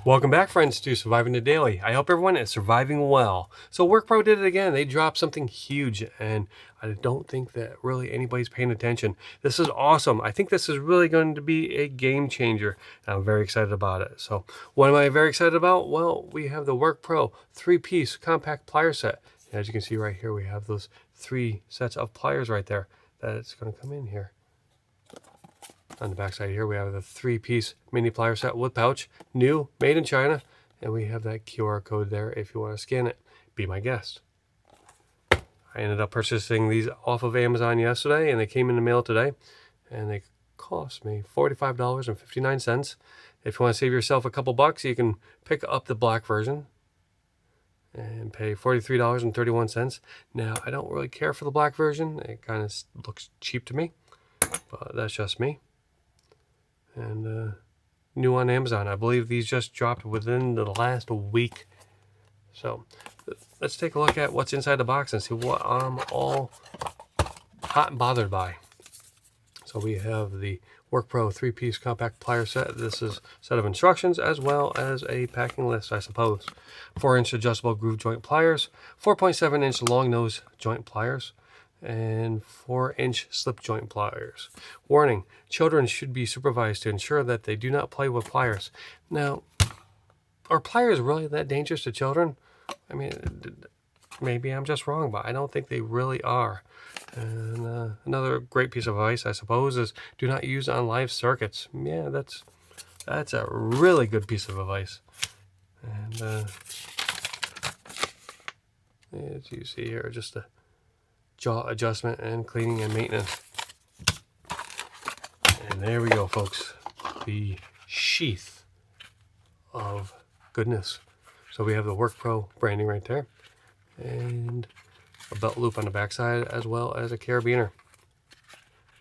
Welcome back, friends, to Surviving the Daily. I hope everyone is surviving well. So WorkPro did it again. They dropped something huge, and I don't think that really anybody's paying attention. This is awesome. I think this is really going to be a game changer, and I'm very excited about it. So what am I very excited about? Well, we have the WorkPro 3-piece Compact Plier Set. As you can see right here, we have those 3 sets of pliers right there that it's going to come in here. On the back side here, we have the 3-piece mini plier set with pouch, new, made in China, and we have that QR code there if you want to scan it. Be my guest. I ended up purchasing these off of Amazon yesterday, and they came in the mail today, and they cost me $45.59. If you want to save yourself a couple bucks, you can pick up the black version and pay $43.31. Now, I don't really care for the black version. It kind of looks cheap to me, but that's just me. And new on Amazon. I believe these just dropped within the last week. So let's take a look at what's inside the box and see what I'm all hot and bothered by. So we have the WorkPro 3-piece Compact Plier Set. This is a set of instructions as well as a packing list, I suppose. 4-inch adjustable groove joint pliers, 4.7-inch long nose joint pliers, and 4-inch slip joint pliers. Warning, children should be supervised to ensure that they do not play with pliers. Now, are pliers really that dangerous to children? I mean, maybe I'm just wrong, but I don't think they really are. And another great piece of advice, I suppose, is do not use on live circuits. Yeah, that's a really good piece of advice. And as you see here, just a jaw adjustment and cleaning and maintenance. And there we go, folks. The sheath of goodness. So we have the WorkPro branding right there, and a belt loop on the backside, as well as a carabiner.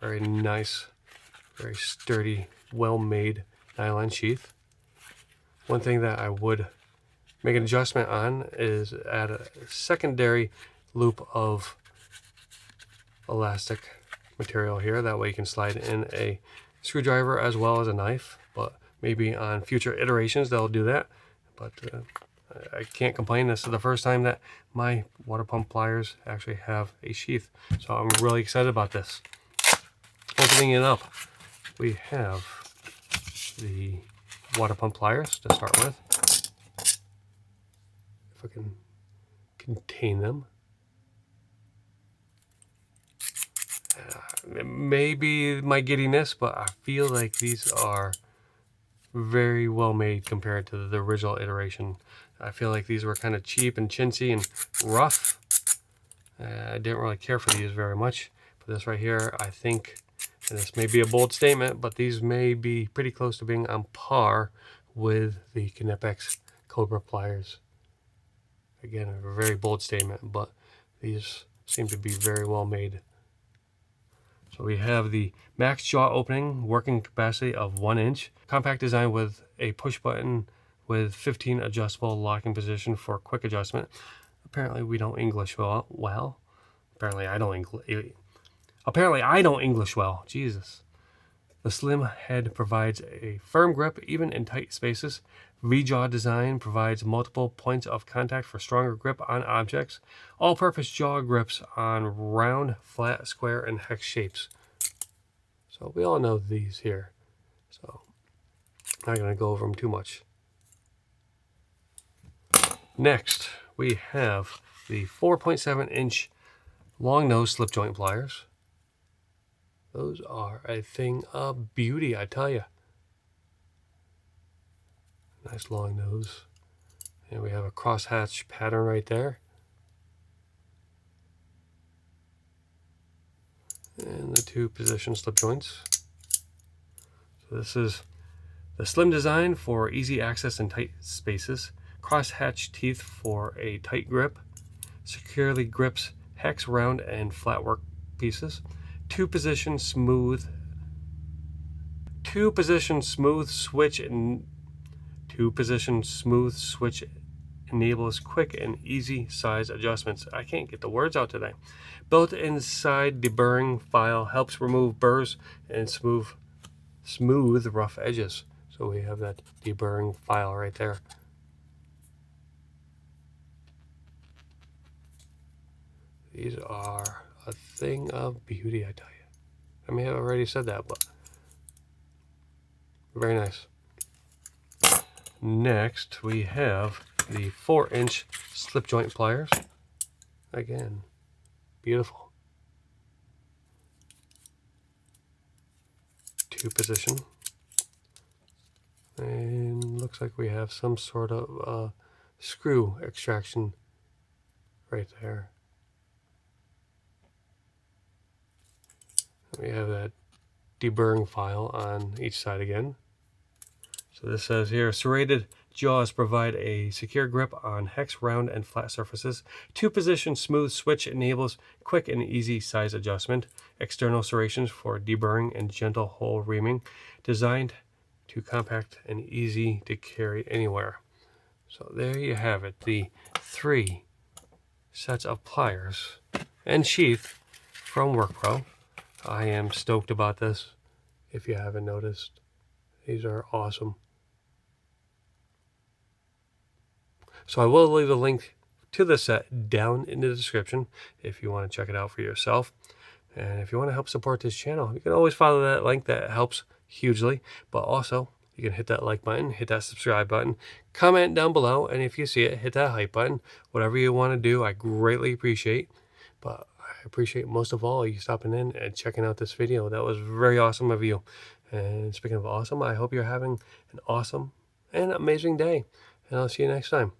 Very nice, very sturdy, well-made nylon sheath. One thing that I would make an adjustment on is add a secondary loop of elastic material here. That way you can slide in a screwdriver as well as a knife, but maybe on future iterations they'll do that. But I can't complain. This is the first time that my water pump pliers actually have a sheath, so I'm really excited about this. Opening it up, we have the water pump pliers to start with. If I can contain them. Maybe my giddiness, but I feel like these are very well made compared to the original iteration. I feel like these were kind of cheap and chintzy and rough. I didn't really care for these very much. But this right here, I think, and this may be a bold statement, but these may be pretty close to being on par with the Knipex Cobra pliers. Again, a very bold statement, but these seem to be very well made. So we have the max jaw opening, working capacity of 1 inch, compact design with a push button with 15 adjustable locking position for quick adjustment. Apparently we don't English well. Apparently I don't English well. Jesus. The slim head provides a firm grip even in tight spaces. V-jaw design provides multiple points of contact for stronger grip on objects. All-purpose jaw grips on round, flat, square, and hex shapes. So we all know these here. So I'm not going to go over them too much. Next, we have the 4.7-inch long nose slip joint pliers. Those are a thing of beauty, I tell you. Nice long nose. And we have a crosshatch pattern right there. And the 2-position slip joints. So this is the slim design for easy access in tight spaces. Crosshatch teeth for a tight grip. Securely grips hex, round, and flat work pieces. 2-position smooth switch enables quick and easy size adjustments. I can't get the words out today. Built inside deburring file helps remove burrs and smooth rough edges. So we have that deburring file right there. These are a thing of beauty, I tell you. I may have already said that, but very nice. Next, we have the 4-inch slip joint pliers. Again, beautiful. 2-position. And looks like we have some sort of screw extraction right there. We have that deburring file on each side again. So this says here, serrated jaws provide a secure grip on hex, round, and flat surfaces. 2-position smooth switch enables quick and easy size adjustment. External serrations for deburring and gentle hole reaming. Designed to compact and easy to carry anywhere. So there you have it, the 3 sets of pliers and sheath from WorkPro. I am stoked about this, if you haven't noticed. These are awesome. So I will leave a link to the set down in the description if you want to check it out for yourself. And if you want to help support this channel, you can always follow that link. That helps hugely. But also, you can hit that like button, hit that subscribe button, comment down below, and if you see it, hit that hype button. Whatever you want to do, I greatly appreciate. But I appreciate most of all you stopping in and checking out this video. That was very awesome of you. And speaking of awesome, I hope you're having an awesome and amazing day. And I'll see you next time.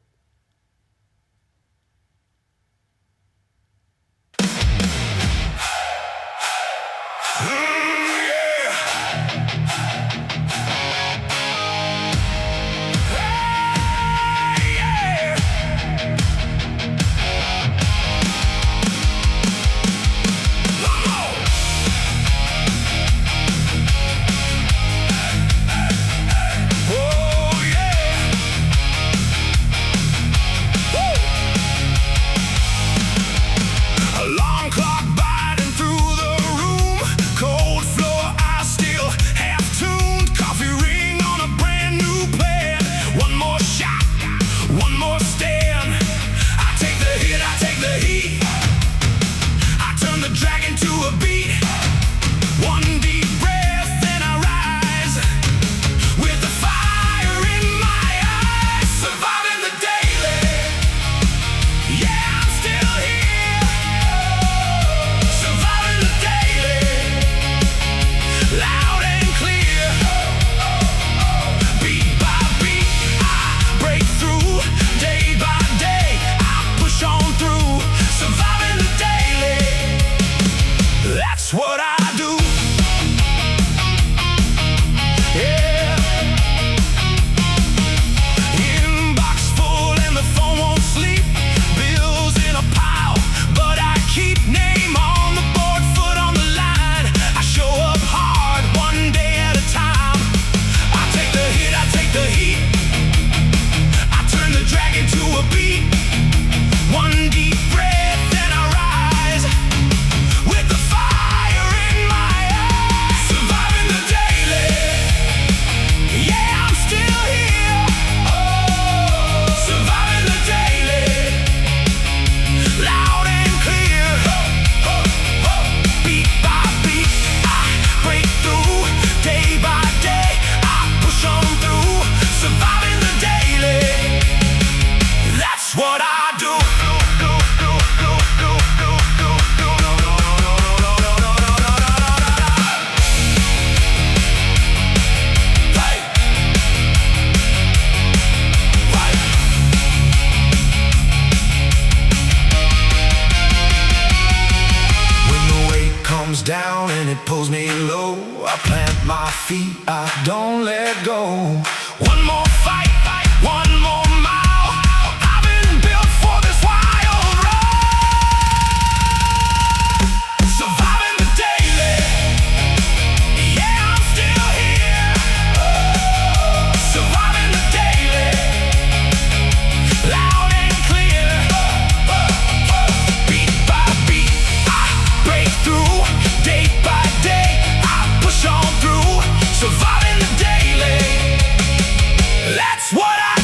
Down and it pulls me low. I plant my feet, I don't let go. One more fight, one more mile. I've been built for this wild ride. Surviving the daily. Yeah, I'm still here. Surviving the daily. Loud and clear. Beat by beat, I break through. Day by day, I push on through, surviving the daily. That's what I